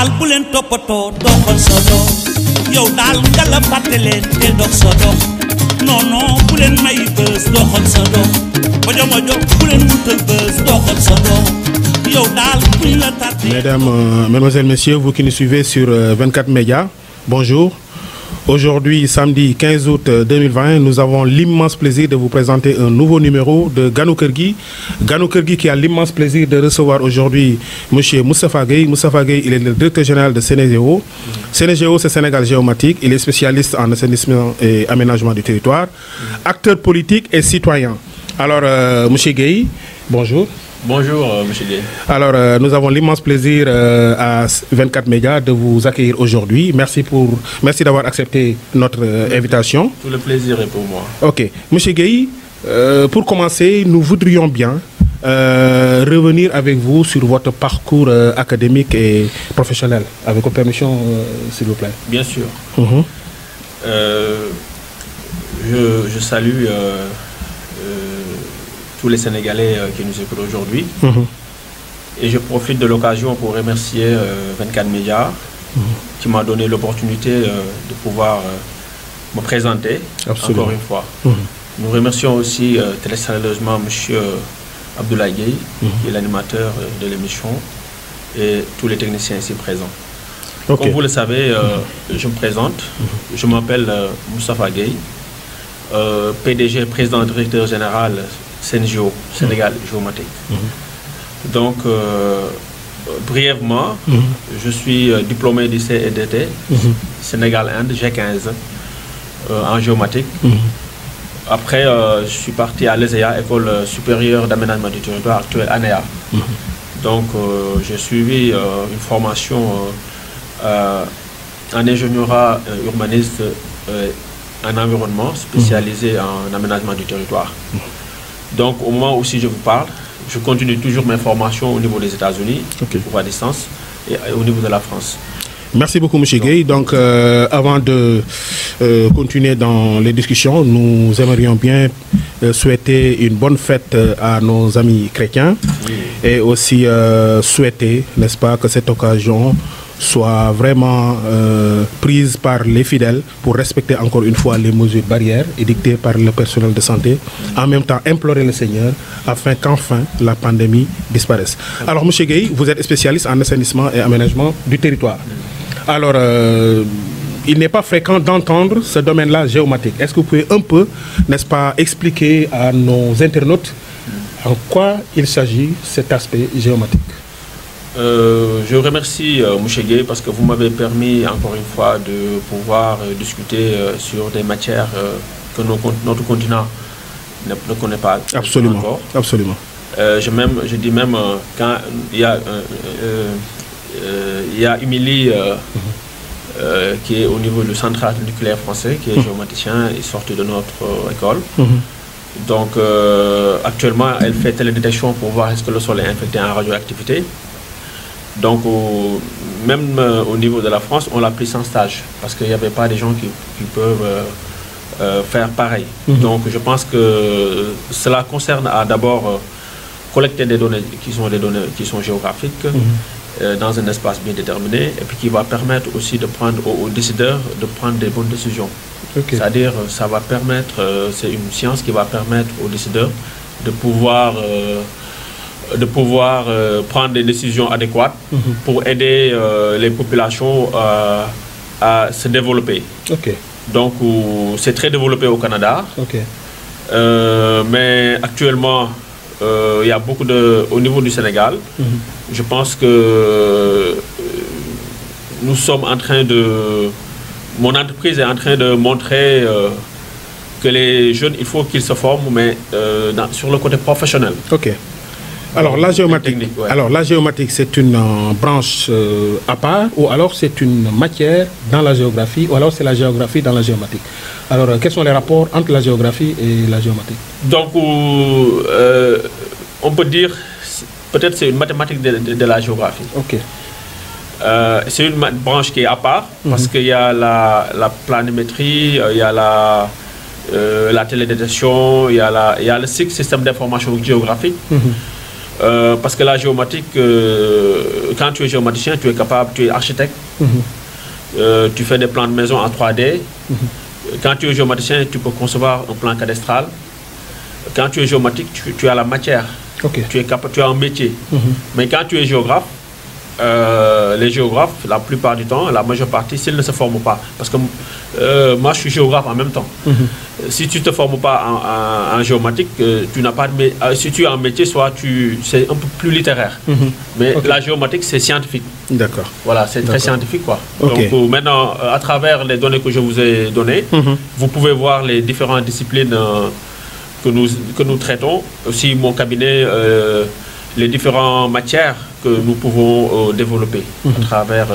daal bu leen toppatoo doxal sa dox yow daal nga la fàtte leen te dox sa dox non non bu leen may bës doxal sa dox mojo mojo bu leen wutal bës doxal sa dox yow daal buñ la tàtte. Mesdames, Mesdemoiselles, Messieurs, vous qui nous suivez sur 24 médias, bonjour. Aujourd'hui, samedi 15 août 2020, nous avons l'immense plaisir de vous présenter un nouveau numéro de Ganu Kër Gi. Ganu Kër Gi qui a l'immense plaisir de recevoir aujourd'hui M. Moustapha Gueye. Moustapha Gueye, il est le directeur général de Sénégéo. Sénégéo, c'est Sénégal Géomatique. Il est spécialiste en assainissement et aménagement du territoire, acteur politique et citoyen. Alors, M. Gueye, bonjour. Bonjour, M. Gueye. Alors, nous avons l'immense plaisir à 24 médias de vous accueillir aujourd'hui. Merci d'avoir accepté notre invitation. Tout le plaisir est pour moi. Ok. M. Gueye, pour commencer, nous voudrions bien revenir avec vous sur votre parcours académique et professionnel. Avec votre permission, s'il vous plaît. Bien sûr. Je salue tous les Sénégalais qui nous écoutent aujourd'hui. Et je profite de l'occasion pour remercier 24 médias qui m'a donné l'opportunité de pouvoir me présenter. Absolument. Encore une fois. Nous remercions aussi très sérieusement M. Abdoulaye Gueye, qui est l'animateur de l'émission, et tous les techniciens ici présents. Okay. Comme vous le savez, je me présente. Je m'appelle Moustapha Gueye, PDG, président directeur général Sénégéo, Sénégal Géomatique. Donc, brièvement, je suis diplômé du CEDT, Sénégal-Inde, G15, en géomatique. Après, je suis parti à l'ESEA, École supérieure d'aménagement du territoire, actuelle ANEA. Donc, j'ai suivi une formation en ingénierie urbaniste en environnement, spécialisée en aménagement du territoire. Donc, au moment où si je vous parle, je continue toujours mes formations au niveau des États-Unis, pour à distance, et au niveau de la France. Merci beaucoup, M. Gueye. Donc, avant de continuer dans les discussions, nous aimerions bien souhaiter une bonne fête à nos amis chrétiens et aussi souhaiter, n'est-ce pas, que cette occasion soit vraiment prise par les fidèles pour respecter encore une fois les mesures barrières édictées par le personnel de santé, en même temps implorer le Seigneur afin qu'enfin la pandémie disparaisse. Alors, M. Gueye, vous êtes spécialiste en assainissement et aménagement du territoire. Alors, il n'est pas fréquent d'entendre ce domaine-là géomatique. Est-ce que vous pouvez un peu, n'est-ce pas, expliquer à nos internautes en quoi il s'agit cet aspect géomatique? Je remercie M. Gueye parce que vous m'avez permis encore une fois de pouvoir discuter sur des matières que notre continent ne connaît pas. Absolument, encore. Absolument. Je dis même quand il y a Émilie qui est au niveau du central nucléaire français, qui est géomaticien, et sorti de notre école. Donc actuellement elle fait télédétection pour voir est-ce que le sol est infecté en radioactivité. Donc, même au niveau de la France, on l'a pris sans stage parce qu'il n'y avait pas des gens qui peuvent faire pareil. Donc, je pense que cela concerne à d'abord collecter des données qui sont géographiques dans un espace bien déterminé et puis qui va permettre aussi de prendre aux décideurs de prendre des bonnes décisions. C'est-à-dire, ça va permettre, c'est une science qui va permettre aux décideurs de pouvoir prendre des décisions adéquates pour aider les populations à se développer. Donc, c'est très développé au Canada. Mais actuellement, il y a beaucoup au niveau du Sénégal. Je pense que nous sommes en train mon entreprise est en train de montrer que les jeunes, il faut qu'ils se forment, mais sur le côté professionnel. Alors la géomatique, c'est une branche à part, ou alors c'est une matière dans la géographie, ou alors c'est la géographie dans la géomatique. Alors quels sont les rapports entre la géographie et la géomatique? Donc on peut dire, peut-être c'est une mathématique de la géographie. C'est une branche qui est à part, parce qu'il y a la planimétrie, il y a la télédétection, il y a le système d'information géographique. Parce que la géomatique, quand tu es géomaticien, tu es capable, tu es architecte, tu fais des plans de maison en 3D. Quand tu es géomaticien, tu peux concevoir un plan cadastral. Quand tu es géomatique, tu as la matière. Tu as un métier. Mais quand tu es géographe, les géographes, la plupart du temps, la majeure partie, s'ils ne se forment pas, parce que moi je suis géographe en même temps. Si tu ne te formes pas en géomatique, tu n'as pas de si tu as un métier, soit c'est un peu plus littéraire. Mais la géomatique, c'est scientifique. D'accord. Voilà, c'est très scientifique, quoi. Donc maintenant, à travers les données que je vous ai données, vous pouvez voir les différentes disciplines que nous traitons. Aussi mon cabinet, les différentes matières que nous pouvons développer à travers...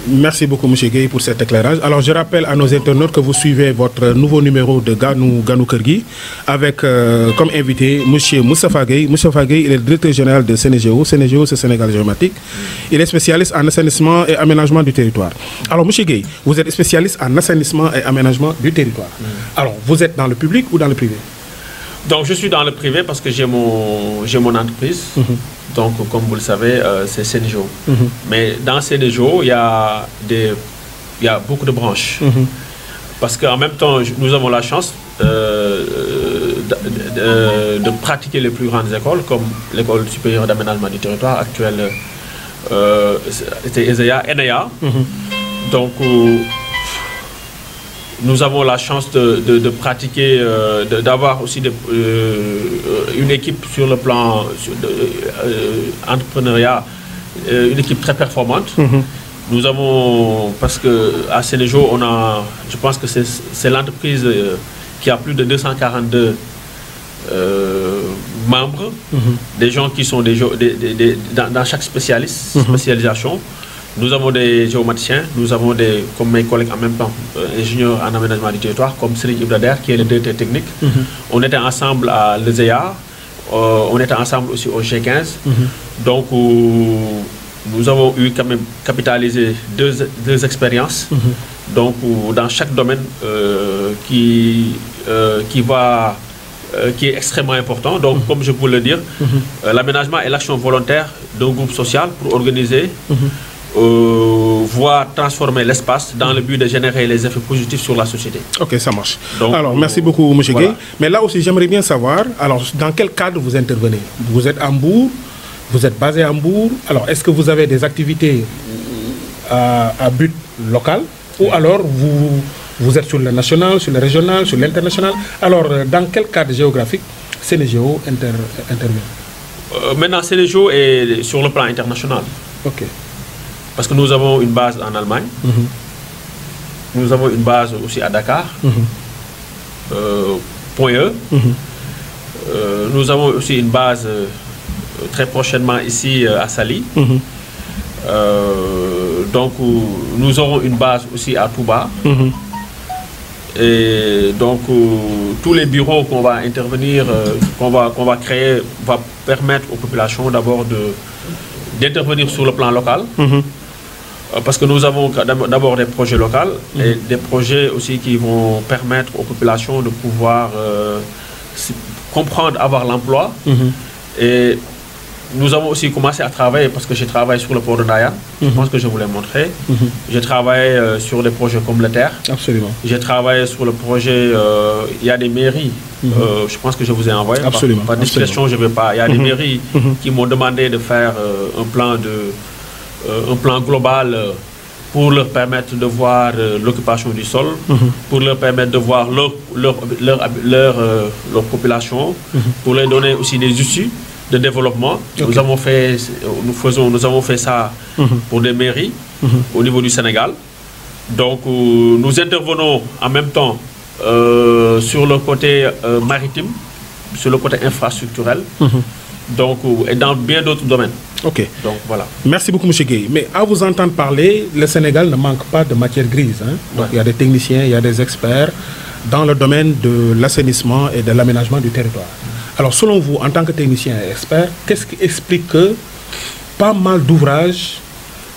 Merci beaucoup, M. Gueye, pour cet éclairage. Alors, je rappelle à nos internautes que vous suivez votre nouveau numéro de Ganou Kergui avec comme invité M. Moustapha Gueye. Moustapha Gueye, il est le directeur général de Sénégéo. Sénégéo, c'est Sénégal Géomatique. Il est spécialiste en assainissement et aménagement du territoire. Alors, M. Gueye, vous êtes spécialiste en assainissement et aménagement du territoire. Alors, vous êtes dans le public ou dans le privé? Donc, je suis dans le privé parce que j'ai mon entreprise. Donc, comme vous le savez, c'est Sénégéo. Mais dans Sénégéo, il y a beaucoup de branches. Parce qu'en même temps, nous avons la chance de pratiquer les plus grandes écoles, comme l'École supérieure d'aménagement du territoire actuelle, c'était ENEA. Donc, nous avons la chance de pratiquer, d'avoir aussi une équipe sur le plan entrepreneuriat, une équipe très performante. Nous avons, parce qu'à Sénégéo, je pense que c'est l'entreprise qui a plus de 242 membres, des gens qui sont dans chaque spécialisation. Nous avons des géomaticiens, nous avons comme mes collègues en même temps, ingénieurs en aménagement du territoire, comme Serigne Ibrader, qui est le directeur technique. On était ensemble à l'ESEA, on était ensemble aussi au G15. Donc, nous avons eu quand même capitalisé deux expériences. Donc, dans chaque domaine qui est extrêmement important. Donc, comme je peux le dire, l'aménagement est l'action volontaire d'un groupe social pour organiser, voire transformer l'espace dans le but de générer les effets positifs sur la société. Ok, ça marche. Donc, alors, merci beaucoup, M. Gueye. Mais là aussi, j'aimerais bien savoir, alors, dans quel cadre vous intervenez? Vous êtes à Mbour, vous êtes basé à Mbour. Alors, est-ce que vous avez des activités à but local? Ou alors, vous êtes sur le national, sur le régional, sur l'international? Alors, dans quel cadre géographique Sénégéo intervient? Maintenant, Sénégéo est sur le plan international. Ok. Parce que nous avons une base en Allemagne. Nous avons une base aussi à Dakar. Point E. Nous avons aussi une base très prochainement ici à Saly. Donc, nous aurons une base aussi à Touba. Et donc, tous les bureaux qu'on va intervenir, qu'on va créer, va permettre aux populations d'abord d'intervenir sur le plan local. Parce que nous avons d'abord des projets locaux et des projets aussi qui vont permettre aux populations de pouvoir comprendre, avoir l'emploi. Et nous avons aussi commencé à travailler, parce que j'ai travaillé sur le port de Ndayane, je pense que je vous l'ai montré. J'ai travaillé sur des projets comme le Terre. Absolument. J'ai travaillé sur le projet, il y a des mairies, je pense que je vous ai envoyé. Absolument. Par discrétion, je ne vais pas. Il y a des mairies qui m'ont demandé de faire un plan global pour leur permettre de voir l'occupation du sol, pour leur permettre de voir leur population, pour leur donner aussi des issues de développement. Nous avons fait ça pour des mairies au niveau du Sénégal. Donc nous intervenons en même temps sur le côté maritime, sur le côté infrastructurel. Donc, et dans bien d'autres domaines. Ok. Donc, voilà. Merci beaucoup, M. Gueye. Mais à vous entendre parler, le Sénégal ne manque pas de matière grise. Donc, il y a des techniciens, il y a des experts dans le domaine de l'assainissement et de l'aménagement du territoire. Alors, selon vous, en tant que technicien et expert, qu'est-ce qui explique que pas mal d'ouvrages,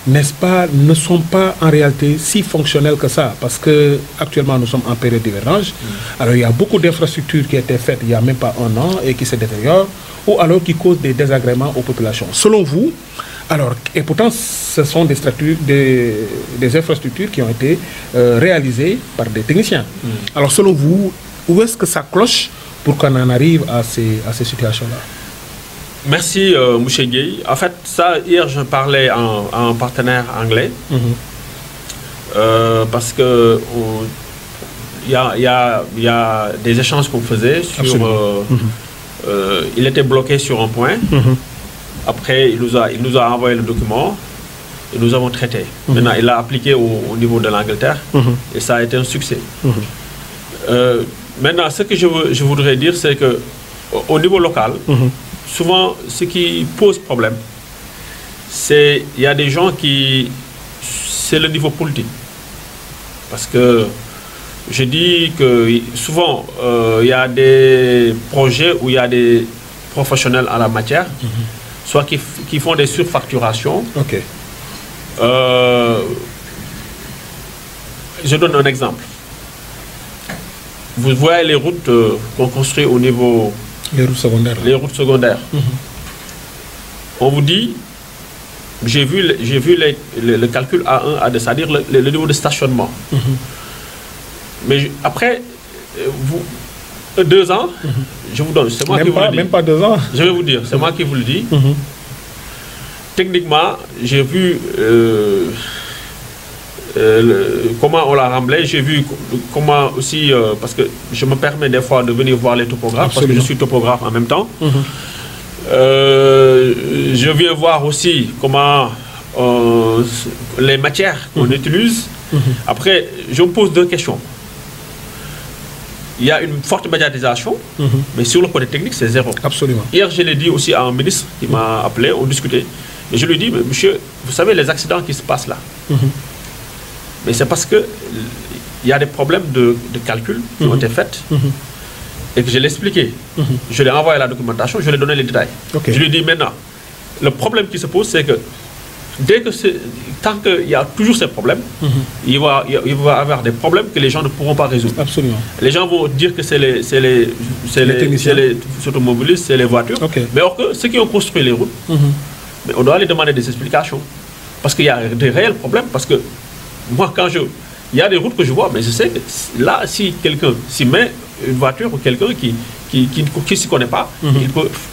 n'est-ce pas, ne sont pas en réalité si fonctionnels que ça? Parce que actuellement nous sommes en période d'hivernage. Alors il y a beaucoup d'infrastructures qui ont été faites il n'y a même pas un an et qui se détériorent. ou alors qui causent des désagréments aux populations. Selon vous, alors, et pourtant ce sont des infrastructures qui ont été réalisées par des techniciens. Alors selon vous, où est-ce que ça cloche pour qu'on en arrive à ces situations-là? Merci Mouché Gueye. En fait, ça, hier je parlais à un partenaire anglais parce que il y a des échanges qu'on faisait sur... il était bloqué sur un point. Après, il nous a envoyé le document et nous avons traité. Maintenant, il l'a appliqué au niveau de l'Angleterre et ça a été un succès. Maintenant, ce que je voudrais dire, c'est qu'au niveau local, souvent, ce qui pose problème, c'est qu'il y a des gens qui... C'est le niveau politique. Parce que je dis que souvent, il y a des projets où il y a des professionnels en la matière, soit qui font des surfacturations. Je donne un exemple. Vous voyez les routes qu'on construit au niveau... Les routes secondaires. Les routes secondaires. On vous dit, j'ai vu le calcul A1, A2, c'est-à-dire le niveau de stationnement. Mais après, 2 ans, je vous donne, c'est moi qui vous le dis. Même pas 2 ans. Je vais vous dire, c'est moi qui vous le dis. Techniquement, j'ai vu comment on l'a remblé, j'ai vu comment aussi, parce que je me permets des fois de venir voir les topographes, parce que je suis topographe en même temps. Je viens voir aussi comment les matières qu'on utilise. Après, je me pose 2 questions. Il y a une forte médiatisation, mais sur le côté technique, c'est zéro. Absolument. Hier, je l'ai dit aussi à un ministre qui m'a appelé, on discutait. Et je lui ai dit, mais monsieur, vous savez les accidents qui se passent là. Mais c'est parce qu'il y a des problèmes de calcul qui ont été faits et que je l'ai expliqué. Je lui ai envoyé la documentation, je lui ai donné les détails. Je lui ai dit maintenant, le problème qui se pose, c'est que tant qu'il y a toujours ces problèmes, il va y avoir des problèmes que les gens ne pourront pas résoudre. Absolument. Les gens vont dire que c'est les automobilistes, c'est les voitures. Mais or que ceux qui ont construit les routes, mais on doit les demander des explications. Parce qu'il y a des réels problèmes. Parce que moi, il y a des routes que je vois, mais je sais que là, si quelqu'un s'y met une voiture ou quelqu'un qui ne s'y connaît pas, il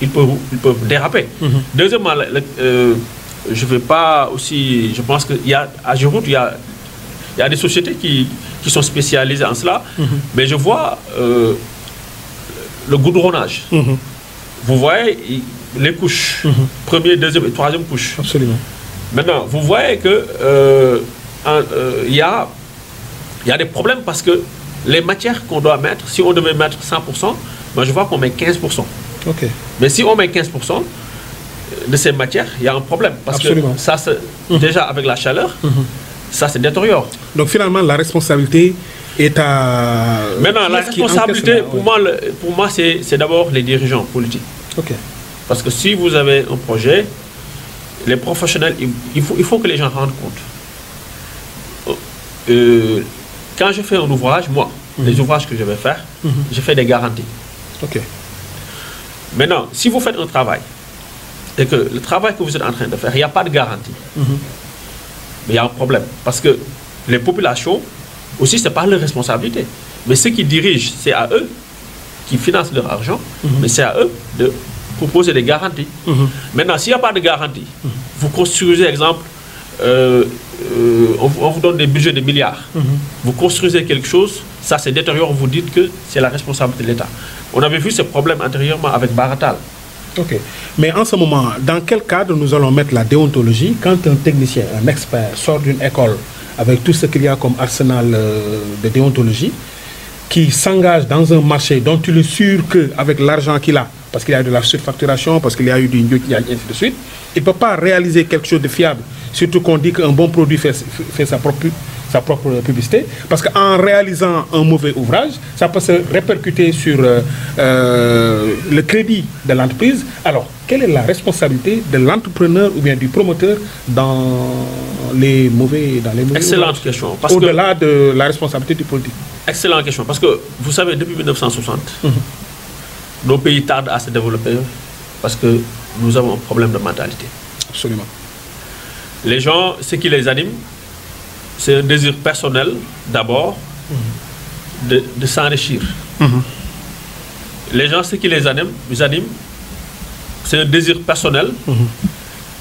peut déraper. Deuxièmement, je ne vais pas aussi... Je pense qu'il y a à Giroud, il y a des sociétés qui sont spécialisées en cela, mais je vois le goudronnage. Vous voyez les couches, première, deuxième et troisième couche. Absolument. Maintenant, vous voyez que il y a des problèmes parce que les matières qu'on doit mettre, si on devait mettre 100%, moi je vois qu'on met 15%. Mais si on met 15% de ces matières, il y a un problème. Parce Absolument. que ça, déjà avec la chaleur, ça se détériore. Donc finalement, la responsabilité est à... Maintenant, la responsabilité, pour moi, c'est d'abord les dirigeants politiques. Parce que si vous avez un projet, les professionnels, il faut que les gens rendent compte. Quand je fais un ouvrage, moi, les ouvrages que je vais faire, je fais des garanties. Maintenant, si vous faites un travail, et que le travail que vous êtes en train de faire, il n'y a pas de garantie, mais il y a un problème. Parce que les populations, aussi, ce n'est pas leur responsabilité. Mais ceux qui dirigent, c'est à eux qui financent leur argent, mais c'est à eux de proposer des garanties. Maintenant, s'il n'y a pas de garantie, vous construisez, exemple, on vous donne des budgets de milliards. Vous construisez quelque chose, ça se détériore, vous dites que c'est la responsabilité de l'État. On avait vu ce problème antérieurement avec Baratal. Mais en ce moment, dans quel cadre nous allons mettre la déontologie quand un technicien, un expert sort d'une école avec tout ce qu'il y a comme arsenal de déontologie, qui s'engage dans un marché dont il est sûr qu'avec l'argent qu'il a, parce qu'il y a de la surfacturation, parce qu'il y a eu du et ainsi de suite, il ne peut pas réaliser quelque chose de fiable. Surtout qu'on dit qu'un bon produit fait sa propre publicité. Parce qu'en réalisant un mauvais ouvrage, ça peut se répercuter sur le crédit de l'entreprise. Alors, quelle est la responsabilité de l'entrepreneur ou bien du promoteur dans les mauvais Excellente question. Au-delà de la responsabilité du politique. Excellente question. Parce que, vous savez, depuis 1960, nos pays tardent à se développer parce que nous avons un problème de mentalité. Absolument. Les gens, ce qui les anime, c'est un désir personnel d'abord de s'enrichir. Les gens, ce qui les anime, c'est un désir personnel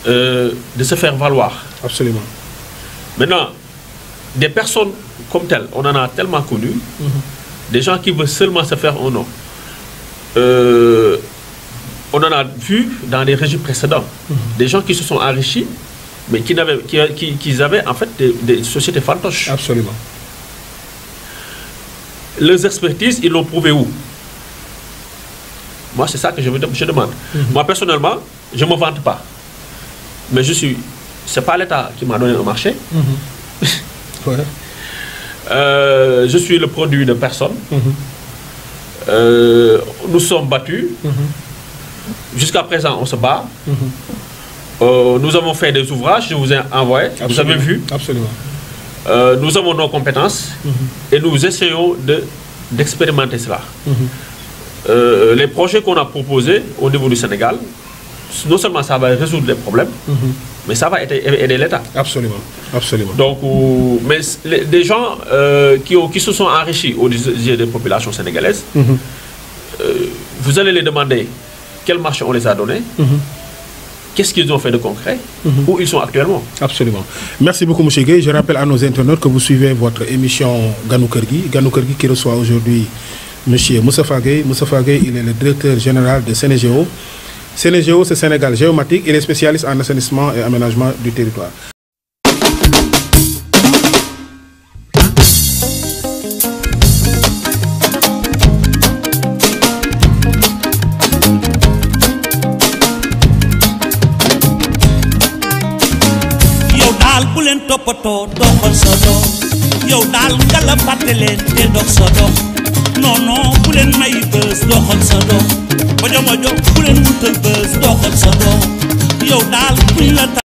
de se faire valoir. Absolument. Maintenant, des personnes comme telles, on en a tellement connu, des gens qui veulent seulement se faire un nom. On en a vu dans les régimes précédents, des gens qui se sont enrichis, mais qui avaient en fait des sociétés fantoches. Absolument. Leurs expertises, ils l'ont prouvé où? Moi, c'est ça que je demande. Moi, personnellement, je ne me vante pas. Mais c'est pas l'État qui m'a donné un marché. Ouais. Je suis le produit de personne. Nous sommes battus. Jusqu'à présent, on se bat. Nous avons fait des ouvrages, je vous ai envoyé, vous avez vu. Absolument. Nous avons nos compétences et nous essayons d'expérimenter cela. Les projets qu'on a proposés au niveau du Sénégal, non seulement ça va résoudre les problèmes, mais ça va aider l'État. Absolument. Absolument. Donc, mais des gens qui se sont enrichis aux yeux des populations sénégalaises, vous allez les demander quel marché on les a donné, qu'est-ce qu'ils ont fait de concret, où ils sont actuellement. Absolument. Merci beaucoup, M. Gueye. Je rappelle à nos internautes que vous suivez votre émission Ganou Kergui. Ganou Kergui qui reçoit aujourd'hui M. Moustapha Gueye. Moustapha Gueye, il est le directeur général de Sénégéo. Sénégéo, c'est Sénégal Géomatique. Il est spécialiste en assainissement et aménagement du territoire. toppatoo doxal sa dox yow daal nga la fàtte leen te dox sa dox non non bu leen may bës doxal sa dox mojo mojo bu leen wutal bës doxal sa dox yow daal buñ la